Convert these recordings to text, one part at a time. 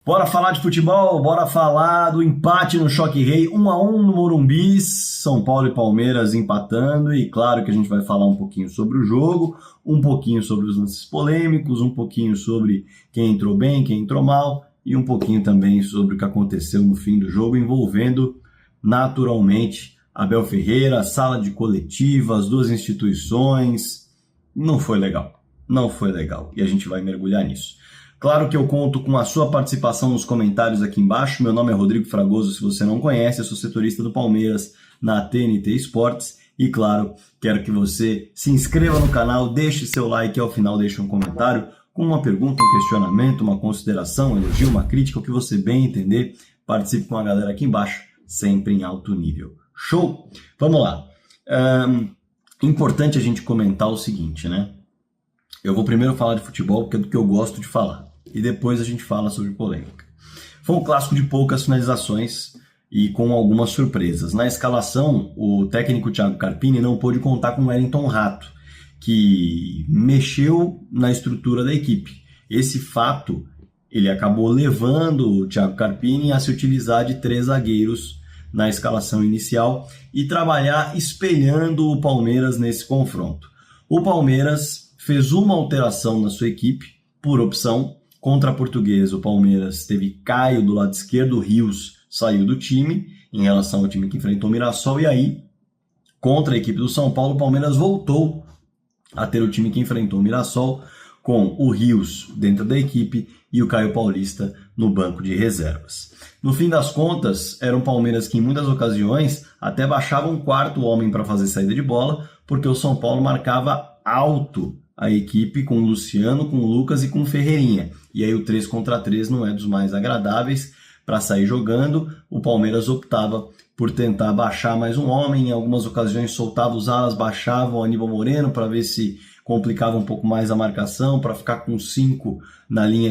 Bora falar de futebol, bora falar do empate no Choque Rei, 1-1 no Morumbi, São Paulo e Palmeiras empatando, e claro que a gente vai falar um pouquinho sobre o jogo, um pouquinho sobre os lances polêmicos, um pouquinho sobre quem entrou bem, quem entrou mal, e um pouquinho também sobre o que aconteceu no fim do jogo, envolvendo naturalmente Abel Ferreira, a sala de coletiva, as duas instituições. Não foi legal, e a gente vai mergulhar nisso. Claro que eu conto com a sua participação nos comentários aqui embaixo. Meu nome é Rodrigo Fragoso, se você não conhece, eu sou setorista do Palmeiras na TNT Esportes. E claro, quero que você se inscreva no canal, deixe seu like e ao final deixe um comentário com uma pergunta, um questionamento, uma consideração, um elogio, uma crítica, o que você bem entender. Participe com a galera aqui embaixo, sempre em alto nível. Show? Vamos lá. Importante a gente comentar o seguinte, né? Eu vou primeiro falar de futebol, porque é do que eu gosto de falar. E depois a gente fala sobre polêmica. Foi um clássico de poucas finalizações e com algumas surpresas. Na escalação, o técnico Thiago Carpini não pôde contar com o Wellington Rato, que mexeu na estrutura da equipe. Esse fato, ele acabou levando o Thiago Carpini a se utilizar de 3 zagueiros na escalação inicial e trabalhar espelhando o Palmeiras nesse confronto. O Palmeiras fez uma alteração na sua equipe, por opção. Contra a Portuguesa, o Palmeiras teve Caio do lado esquerdo, o Rios saiu do time, em relação ao time que enfrentou o Mirassol, e aí, contra a equipe do São Paulo, o Palmeiras voltou a ter o time que enfrentou o Mirassol, com o Rios dentro da equipe e o Caio Paulista no banco de reservas. No fim das contas, era um Palmeiras que em muitas ocasiões até baixava um quarto homem para fazer saída de bola, porque o São Paulo marcava alto a equipe com o Luciano, com o Lucas e com o Ferreirinha. E aí o 3 contra 3 não é dos mais agradáveis para sair jogando. O Palmeiras optava por tentar baixar mais um homem, em algumas ocasiões soltava os alas, baixava o Aníbal Moreno para ver se complicava um pouco mais a marcação, para ficar com 5 na linha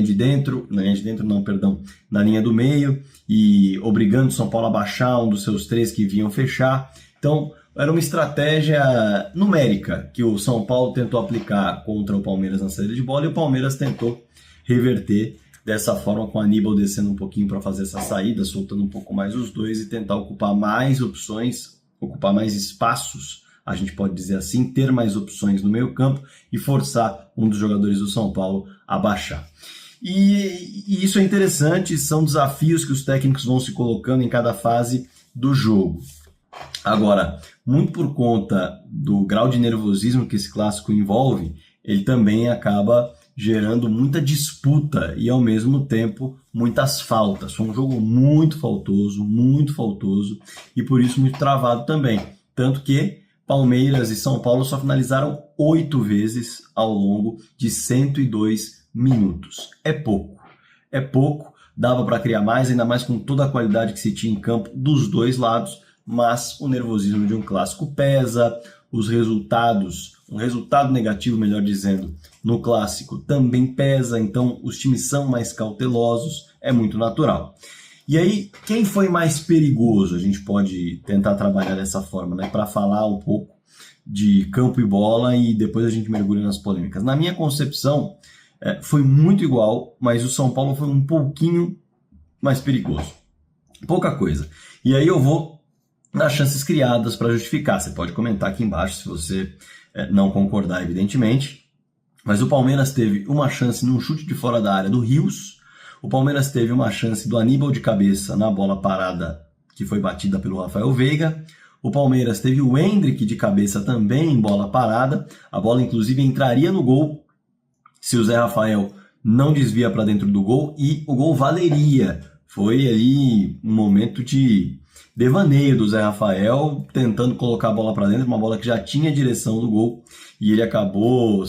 linha do meio, e obrigando o São Paulo a baixar um dos seus 3 que vinham fechar. Então, era uma estratégia numérica que o São Paulo tentou aplicar contra o Palmeiras na saída de bola, e o Palmeiras tentou reverter dessa forma, com o Aníbal descendo um pouquinho para fazer essa saída, soltando um pouco mais os dois e tentar ocupar mais opções, ocupar mais espaços, a gente pode dizer assim, ter mais opções no meio campo e forçar um dos jogadores do São Paulo a baixar. E isso é interessante, são desafios que os técnicos vão se colocando em cada fase do jogo. Agora, muito por conta do grau de nervosismo que esse clássico envolve, ele também acaba gerando muita disputa e, ao mesmo tempo, muitas faltas. Foi um jogo muito faltoso, e por isso muito travado também. Tanto que Palmeiras e São Paulo só finalizaram 8 vezes ao longo de 102 minutos. É pouco, dava para criar mais, ainda mais com toda a qualidade que se tinha em campo dos dois lados, mas o nervosismo de um clássico pesa, um resultado negativo, melhor dizendo, no clássico também pesa, então os times são mais cautelosos, é muito natural. E aí, quem foi mais perigoso? A gente pode tentar trabalhar dessa forma, né, para falar um pouco de campo e bola e depois a gente mergulha nas polêmicas. Na minha concepção, foi muito igual, mas o São Paulo foi um pouquinho mais perigoso. Pouca coisa. E aí eu vou nas chances criadas para justificar. Você pode comentar aqui embaixo se você não concordar, evidentemente. Mas o Palmeiras teve uma chance num chute de fora da área do Rios. O Palmeiras teve uma chance do Aníbal de cabeça na bola parada que foi batida pelo Rafael Veiga. O Palmeiras teve o Endrick de cabeça também em bola parada. A bola, inclusive, entraria no gol se o Zé Rafael não desvia para dentro do gol, e o gol valeria. Foi ali um momento de devaneio do Zé Rafael, tentando colocar a bola para dentro, uma bola que já tinha a direção do gol, e ele acabou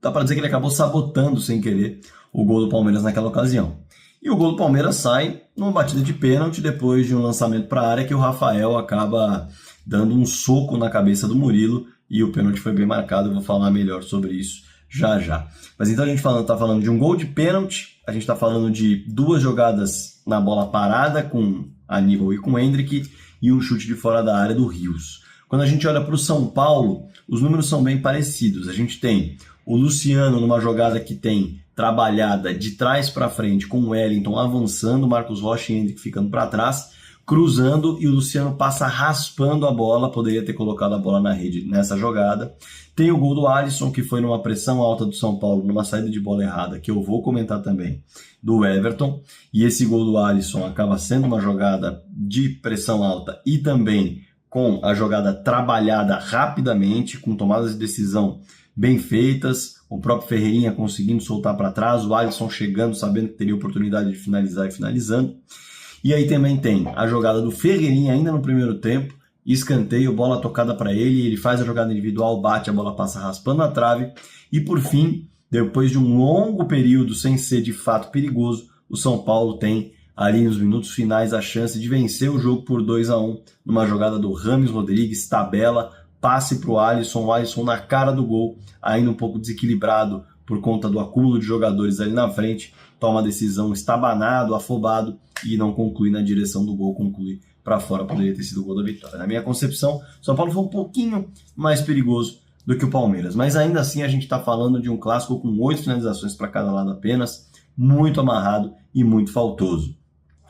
dá para dizer que ele acabou sabotando sem querer o gol do Palmeiras naquela ocasião. E o gol do Palmeiras sai numa batida de pênalti, depois de um lançamento para a área, que o Rafael acaba dando um soco na cabeça do Murilo, e o pênalti foi bem marcado. Eu vou falar melhor sobre isso já. Mas então a gente está falando de um gol de pênalti, a gente está falando de 2 jogadas na bola parada com Aníbal e com Endrick, e um chute de fora da área do Rios. Quando a gente olha para o São Paulo, os números são bem parecidos. A gente tem o Luciano numa jogada que tem trabalhada de trás para frente, com o Wellington avançando, Marcos Rocha e Endrick ficando para trás, cruzando, e o Luciano passa raspando a bola, poderia ter colocado a bola na rede nessa jogada. Tem o gol do Alisson, que foi numa pressão alta do São Paulo, numa saída de bola errada, que eu vou comentar também, do Everton, e esse gol do Alisson acaba sendo uma jogada de pressão alta e também com a jogada trabalhada rapidamente, com tomadas de decisão bem feitas, o próprio Ferreirinha conseguindo soltar para trás, o Alisson chegando, sabendo que teria oportunidade de finalizar e finalizando. E aí também tem a jogada do Ferreirinha ainda no primeiro tempo, escanteio, bola tocada para ele faz a jogada individual, bate, a bola passa raspando a trave, e por fim, depois de um longo período sem ser de fato perigoso, o São Paulo tem ali nos minutos finais a chance de vencer o jogo por 2-1, numa jogada do Rames Rodrigues, tabela, passe para o Alisson na cara do gol, ainda um pouco desequilibrado por conta do acúmulo de jogadores ali na frente, toma a decisão estabanado, afobado e não conclui na direção do gol, conclui para fora, poderia ter sido o gol da vitória. Na minha concepção, o São Paulo foi um pouquinho mais perigoso do que o Palmeiras, mas ainda assim a gente está falando de um clássico com 8 finalizações para cada lado apenas, muito amarrado e muito faltoso,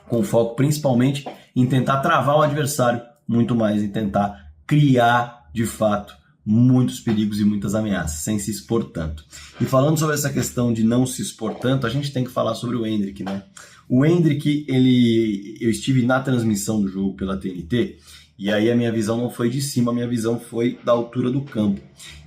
com foco principalmente em tentar travar o adversário, muito mais em tentar criar de fato muitos perigos e muitas ameaças, sem se expor tanto. E falando sobre essa questão de não se expor tanto, a gente tem que falar sobre o Endrick, né? O Endrick, eu estive na transmissão do jogo pela TNT, e aí a minha visão não foi de cima, a minha visão foi da altura do campo.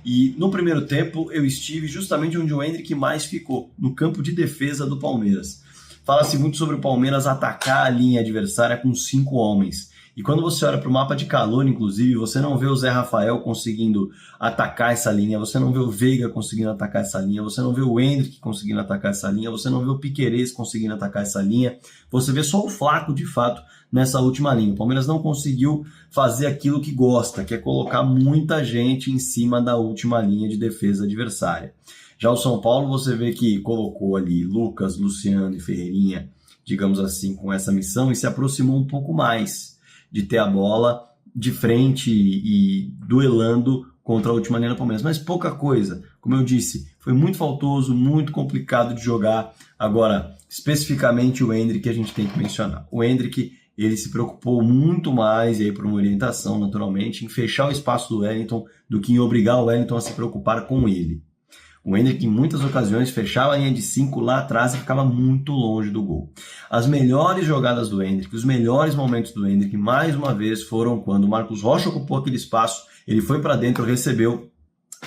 E no primeiro tempo eu estive justamente onde o Endrick mais ficou, no campo de defesa do Palmeiras. Fala-se muito sobre o Palmeiras atacar a linha adversária com 5 homens. E quando você olha para o mapa de calor, inclusive, você não vê o Zé Rafael conseguindo atacar essa linha, você não vê o Veiga conseguindo atacar essa linha, você não vê o Endrick conseguindo atacar essa linha, você não vê o Piquerez conseguindo atacar essa linha, você vê só o Flaco, de fato, nessa última linha. O Palmeiras não conseguiu fazer aquilo que gosta, que é colocar muita gente em cima da última linha de defesa adversária. Já o São Paulo, você vê que colocou ali Lucas, Luciano e Ferreirinha, digamos assim, com essa missão e se aproximou um pouco mais de ter a bola de frente e duelando contra a última linha do Palmeiras. Mas pouca coisa, como eu disse, foi muito faltoso, muito complicado de jogar. Agora, especificamente o Endrick que a gente tem que mencionar. O Endrick, ele se preocupou muito mais, e aí por uma orientação, naturalmente, em fechar o espaço do Wellington do que em obrigar o Wellington a se preocupar com ele. O Endrick, em muitas ocasiões, fechava a linha de 5 lá atrás e ficava muito longe do gol. As melhores jogadas do Endrick, os melhores momentos do Endrick, mais uma vez, foram quando o Marcos Rocha ocupou aquele espaço, ele foi para dentro, recebeu,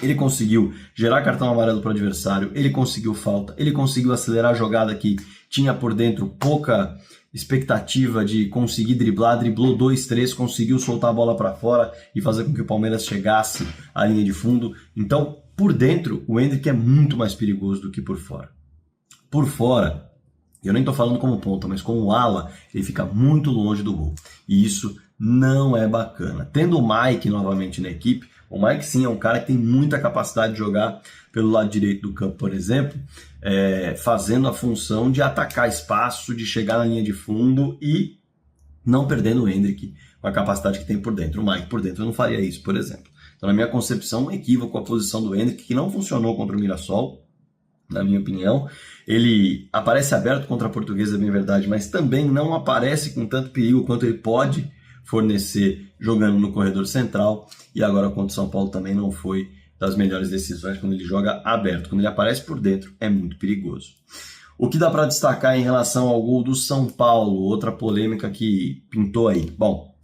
ele conseguiu gerar cartão amarelo para o adversário, ele conseguiu falta, ele conseguiu acelerar a jogada que tinha por dentro pouca expectativa de conseguir driblar, driblou 2, 3, conseguiu soltar a bola para fora e fazer com que o Palmeiras chegasse à linha de fundo. Então, por dentro, o Endrick é muito mais perigoso do que por fora. Por fora, eu nem estou falando como ponta, mas como ala, ele fica muito longe do gol. E isso não é bacana. Tendo o Mike novamente na equipe, o Mike sim é um cara que tem muita capacidade de jogar pelo lado direito do campo, por exemplo, fazendo a função de atacar espaço, de chegar na linha de fundo e não perdendo o Endrick com a capacidade que tem por dentro. O Mike por dentro não faria isso, por exemplo. Então, na minha concepção, um equívoco a posição do Endrick, que não funcionou contra o Mirassol, na minha opinião. Ele aparece aberto contra a Portuguesa, é bem verdade, mas também não aparece com tanto perigo quanto ele pode fornecer jogando no corredor central. E agora contra o São Paulo também não foi das melhores decisões quando ele joga aberto. Quando ele aparece por dentro, é muito perigoso. O que dá para destacar em relação ao gol do São Paulo? Outra polêmica que pintou aí. Bom,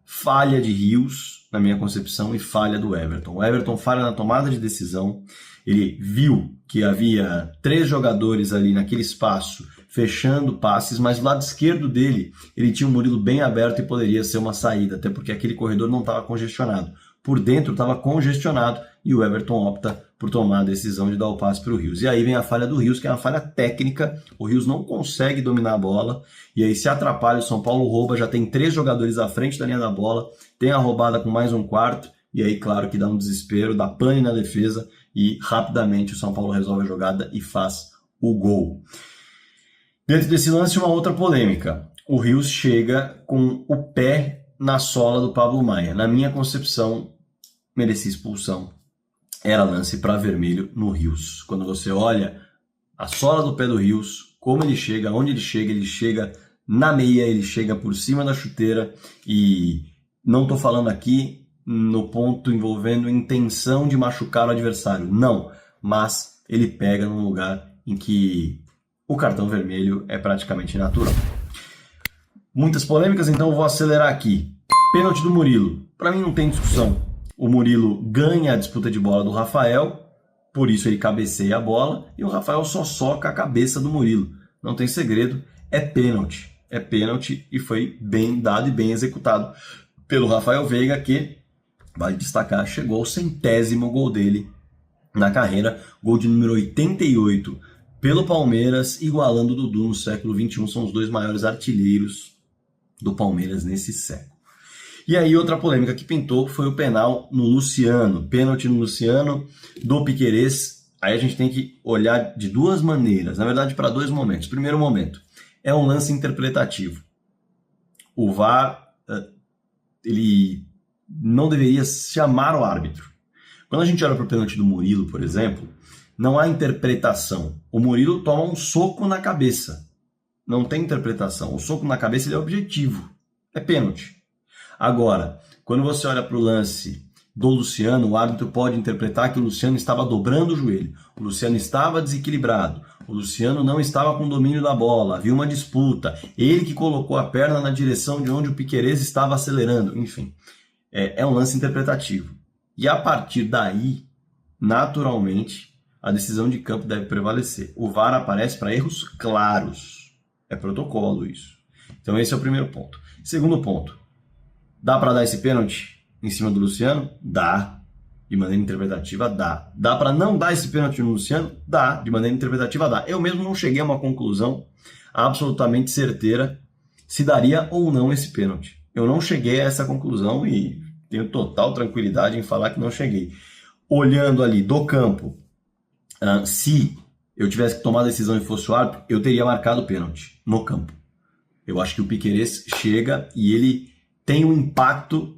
falha de Rios, na minha concepção, e falha do Everton. O Everton falha na tomada de decisão. Ele viu que havia 3 jogadores ali naquele espaço fechando passes, mas do lado esquerdo dele ele tinha um Murilo bem aberto e poderia ser uma saída, até porque aquele corredor não estava congestionado. Por dentro estava congestionado e o Everton opta por tomar a decisão de dar o passe para o Rios. E aí vem a falha do Rios, que é uma falha técnica. O Rios não consegue dominar a bola e aí se atrapalha, o São Paulo rouba, já tem 3 jogadores à frente da linha da bola, tem a roubada com mais um quarto e aí claro que dá um desespero, dá pane na defesa e rapidamente o São Paulo resolve a jogada e faz o gol. Dentro desse lance, uma outra polêmica. O Rios chega com o pé na sola do Pablo Maia. Na minha concepção, merecia expulsão. Era lance para vermelho no Rios. Quando você olha a sola do pé do Rios, como ele chega, onde ele chega na meia, ele chega por cima da chuteira, e não estou falando aqui no ponto envolvendo intenção de machucar o adversário, não, mas ele pega num lugar em que o cartão vermelho é praticamente natural. Muitas polêmicas, então eu vou acelerar aqui. Pênalti do Murilo. Para mim não tem discussão. O Murilo ganha a disputa de bola do Rafael, por isso ele cabeceia a bola, e o Rafael só soca a cabeça do Murilo. Não tem segredo, é pênalti. É pênalti e foi bem dado e bem executado pelo Rafael Veiga, que, vale destacar, chegou ao 100º gol dele na carreira, gol de número 88 pelo Palmeiras, igualando o Dudu no século XXI, são os dois maiores artilheiros do Palmeiras nesse século. E aí outra polêmica que pintou foi o penal no Luciano, pênalti no Luciano do Piquerez. Aí a gente tem que olhar de duas maneiras, na verdade para dois momentos. Primeiro momento, é um lance interpretativo. O VAR, ele não deveria chamar o árbitro. Quando a gente olha para o pênalti do Murilo, por exemplo, não há interpretação. O Murilo toma um soco na cabeça. Não tem interpretação. O soco na cabeça ele é objetivo. É pênalti. Agora, quando você olha para o lance do Luciano, o árbitro pode interpretar que o Luciano estava dobrando o joelho. O Luciano estava desequilibrado. O Luciano não estava com domínio da bola. Havia uma disputa. Ele que colocou a perna na direção de onde o Piquerez estava acelerando. Enfim, é um lance interpretativo. E a partir daí, naturalmente, a decisão de campo deve prevalecer. O VAR aparece para erros claros. É protocolo isso. Então esse é o primeiro ponto. Segundo ponto, dá para dar esse pênalti em cima do Luciano? Dá. De maneira interpretativa, dá. Dá para não dar esse pênalti no Luciano? Dá. De maneira interpretativa, dá. Eu mesmo não cheguei a uma conclusão absolutamente certeira se daria ou não esse pênalti. Eu não cheguei a essa conclusão e tenho total tranquilidade em falar que não cheguei. Olhando ali do campo, se eu tivesse que tomar a decisão e fosse o árbitro, eu teria marcado o pênalti no campo. Eu acho que o Piquerez chega e ele tem um impacto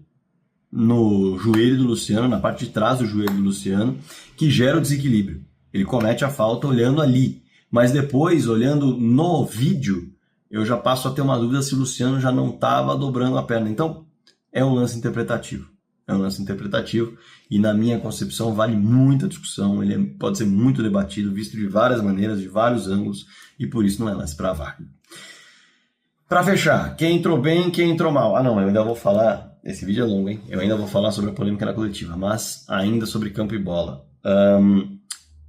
no joelho do Luciano, na parte de trás do joelho do Luciano, que gera o desequilíbrio. Ele comete a falta olhando ali, mas depois, olhando no vídeo, eu já passo a ter uma dúvida se o Luciano já não estava dobrando a perna. Então, é um lance interpretativo. É um lance interpretativo e, na minha concepção, vale muita discussão. Ele pode ser muito debatido, visto de várias maneiras, de vários ângulos, e por isso não é lance para VAR. Para fechar, quem entrou bem, quem entrou mal? Eu ainda vou falar, esse vídeo é longo, hein? Eu ainda vou falar sobre a polêmica na coletiva, mas ainda sobre campo e bola.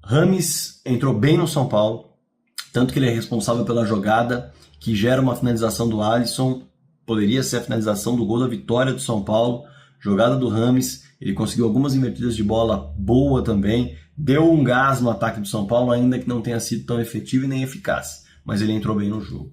Rames entrou bem no São Paulo, tanto que ele é responsável pela jogada que gera uma finalização do Alisson, poderia ser a finalização do gol da vitória do São Paulo, jogada do Rames, ele conseguiu algumas invertidas de bola boa também, deu um gás no ataque do São Paulo, ainda que não tenha sido tão efetivo e nem eficaz, mas ele entrou bem no jogo.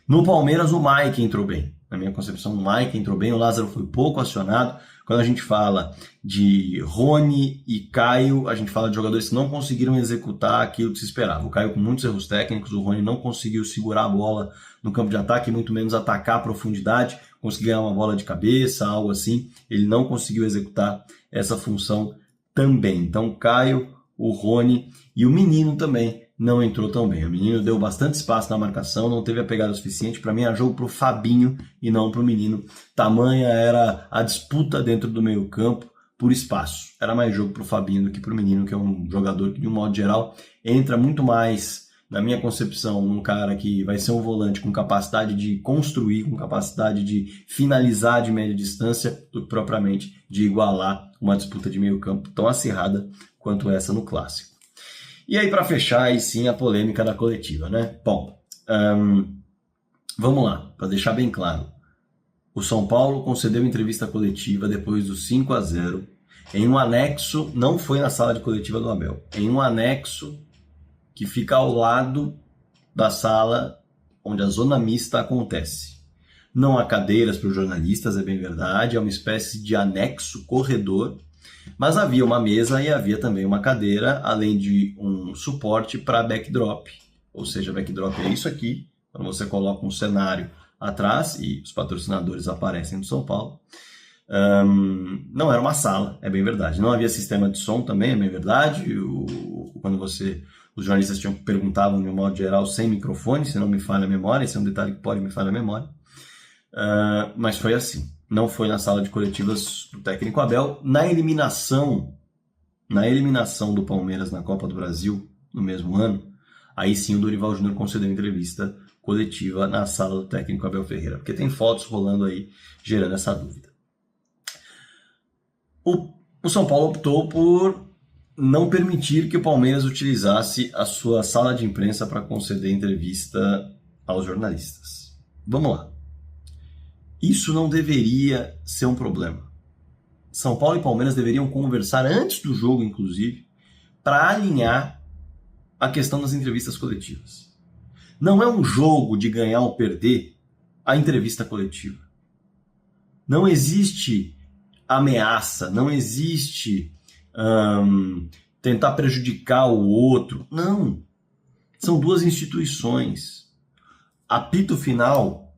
No Palmeiras, o Mike entrou bem. Na minha concepção, o Mike entrou bem, o Lázaro foi pouco acionado. Quando a gente fala de Rony e Caio, a gente fala de jogadores que não conseguiram executar aquilo que se esperava. O Caio com muitos erros técnicos, o Rony não conseguiu segurar a bola no campo de ataque, muito menos atacar a profundidade, conseguir ganhar uma bola de cabeça, algo assim. Ele não conseguiu executar essa função também. Então, Caio, o Rony e o menino também não entrou tão bem. O menino deu bastante espaço na marcação, não teve a pegada suficiente. Para mim, era jogo para o Fabinho e não para o menino. Tamanha era a disputa dentro do meio campo por espaço. Era mais jogo para o Fabinho do que para o menino, que é um jogador que, de um modo geral, entra muito mais, na minha concepção, um cara que vai ser um volante com capacidade de construir, com capacidade de finalizar de média distância, do que propriamente de igualar uma disputa de meio campo tão acirrada quanto essa no Clássico. E aí, para fechar, aí sim, a polêmica da coletiva, né? Bom, vamos lá, para deixar bem claro. O São Paulo concedeu entrevista coletiva depois do 5-0 em um anexo, não foi na sala de coletiva do Abel, em um anexo que fica ao lado da sala onde a zona mista acontece. Não há cadeiras para os jornalistas, é bem verdade, é uma espécie de anexo corredor, mas havia uma mesa e havia também uma cadeira, além de um suporte para backdrop. Ou seja, backdrop é isso aqui, quando você coloca um cenário atrás e os patrocinadores aparecem no São Paulo. Não era uma sala, é bem verdade. Não havia sistema de som também, é bem verdade. Quando você Os jornalistas perguntavam de um modo geral sem microfone, se não me falha a memória, esse é um detalhe que pode me falhar a memória. Mas foi assim, não foi na sala de coletivas do técnico Abel. Na eliminação do Palmeiras na Copa do Brasil, no mesmo ano, aí sim o Dorival Júnior concedeu entrevista coletiva na sala do técnico Abel Ferreira, porque tem fotos rolando aí, gerando essa dúvida. O São Paulo optou por não permitir que o Palmeiras utilizasse a sua sala de imprensa para conceder entrevista aos jornalistas. Vamos lá. Isso não deveria ser um problema. São Paulo e Palmeiras deveriam conversar antes do jogo, inclusive, para alinhar a questão das entrevistas coletivas. Não é um jogo de ganhar ou perder a entrevista coletiva. Não existe ameaça, não existe tentar prejudicar o outro. Não. São duas instituições. Apito final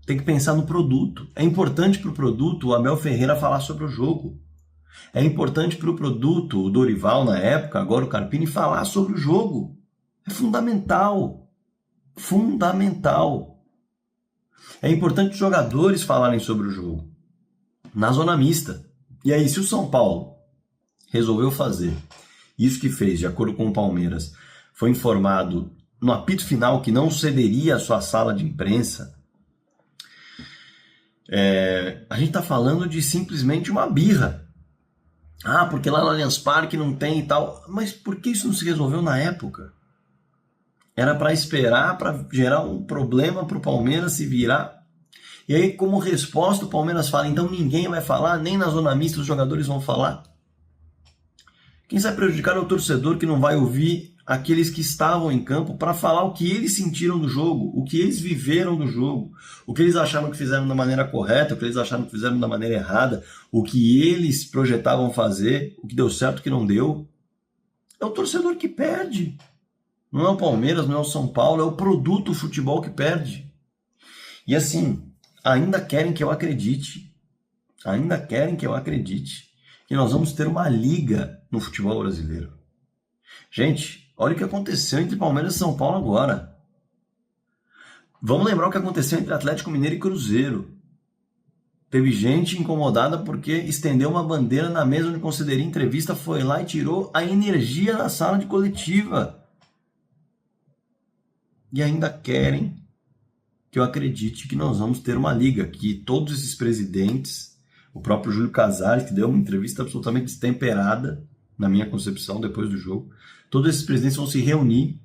tem que pensar no produto. É importante para o produto o Abel Ferreira falar sobre o jogo. É importante para o produto, o Dorival na época, agora o Carpini, falar sobre o jogo. É fundamental. Fundamental. É importante os jogadores falarem sobre o jogo. Na zona mista. E aí, se o São Paulo resolveu fazer isso que fez, de acordo com o Palmeiras, foi informado no apito final que não cederia a sua sala de imprensa, a gente está falando de simplesmente uma birra. Porque lá no Allianz Parque não tem e tal. Mas por que isso não se resolveu na época? Era para esperar, para gerar um problema para o Palmeiras se virar. E aí, como resposta, o Palmeiras fala, então ninguém vai falar, nem na zona mista os jogadores vão falar. Quem sai prejudicado é o torcedor que não vai ouvir aqueles que estavam em campo para falar o que eles sentiram do jogo, o que eles viveram do jogo, o que eles acharam que fizeram da maneira correta, o que eles acharam que fizeram da maneira errada, o que eles projetavam fazer, o que deu certo, o que não deu. É o torcedor que perde. Não é o Palmeiras, não é o São Paulo, é o produto futebol que perde. E assim, ainda querem que eu acredite que nós vamos ter uma liga no futebol brasileiro. Gente, olha o que aconteceu entre Palmeiras e São Paulo agora. Vamos lembrar o que aconteceu entre Atlético Mineiro e Cruzeiro. Teve gente incomodada porque estendeu uma bandeira na mesa onde concederia entrevista, foi lá e tirou a energia da sala de coletiva. E ainda querem que eu acredite que nós vamos ter uma liga, que todos esses presidentes, o próprio Júlio Casares, que deu uma entrevista absolutamente destemperada, na minha concepção, depois do jogo, todos esses presidentes vão se reunir,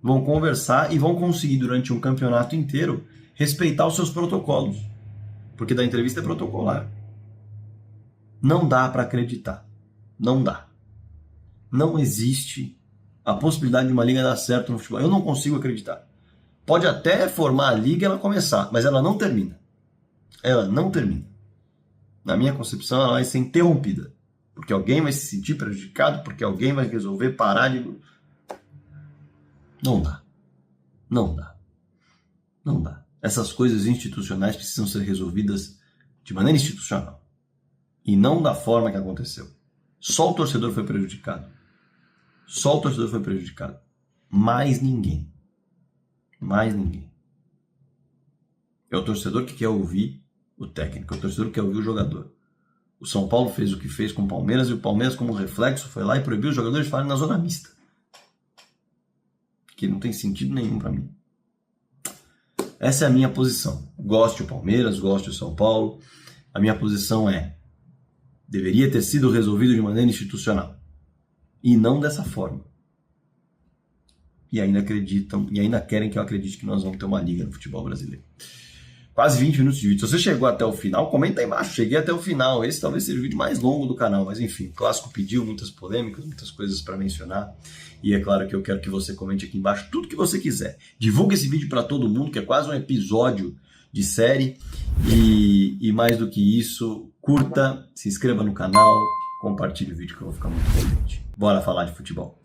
vão conversar e vão conseguir, durante um campeonato inteiro, respeitar os seus protocolos. Porque da entrevista é protocolar. Não dá para acreditar. Não dá. Não existe a possibilidade de uma liga dar certo no futebol. Eu não consigo acreditar. Pode até formar a liga e ela começar, mas ela não termina. Ela não termina. Na minha concepção, ela vai ser interrompida. Porque alguém vai se sentir prejudicado, porque alguém vai resolver parar de... Não dá. Não dá. Não dá. Essas coisas institucionais precisam ser resolvidas de maneira institucional. E não da forma que aconteceu. Só o torcedor foi prejudicado. Só o torcedor foi prejudicado. Mais ninguém. Mais ninguém. É o torcedor que quer ouvir o técnico. É o torcedor que quer ouvir o jogador. O São Paulo fez o que fez com o Palmeiras e o Palmeiras, como reflexo, foi lá e proibiu os jogadores de falarem na zona mista. Que não tem sentido nenhum para mim. Essa é a minha posição. Gosto do Palmeiras, gosto do São Paulo. A minha posição é: deveria ter sido resolvido de maneira institucional. E não dessa forma. E ainda acreditam, e ainda querem que eu acredite que nós vamos ter uma liga no futebol brasileiro. Quase 20 minutos de vídeo. Se você chegou até o final, comenta aí embaixo. Cheguei até o final. Esse talvez seja o vídeo mais longo do canal. Mas enfim, o clássico pediu muitas polêmicas, muitas coisas para mencionar. E é claro que eu quero que você comente aqui embaixo tudo que você quiser. Divulgue esse vídeo para todo mundo, que é quase um episódio de série. E mais do que isso, curta, se inscreva no canal, compartilhe o vídeo que eu vou ficar muito contente. Bora falar de futebol.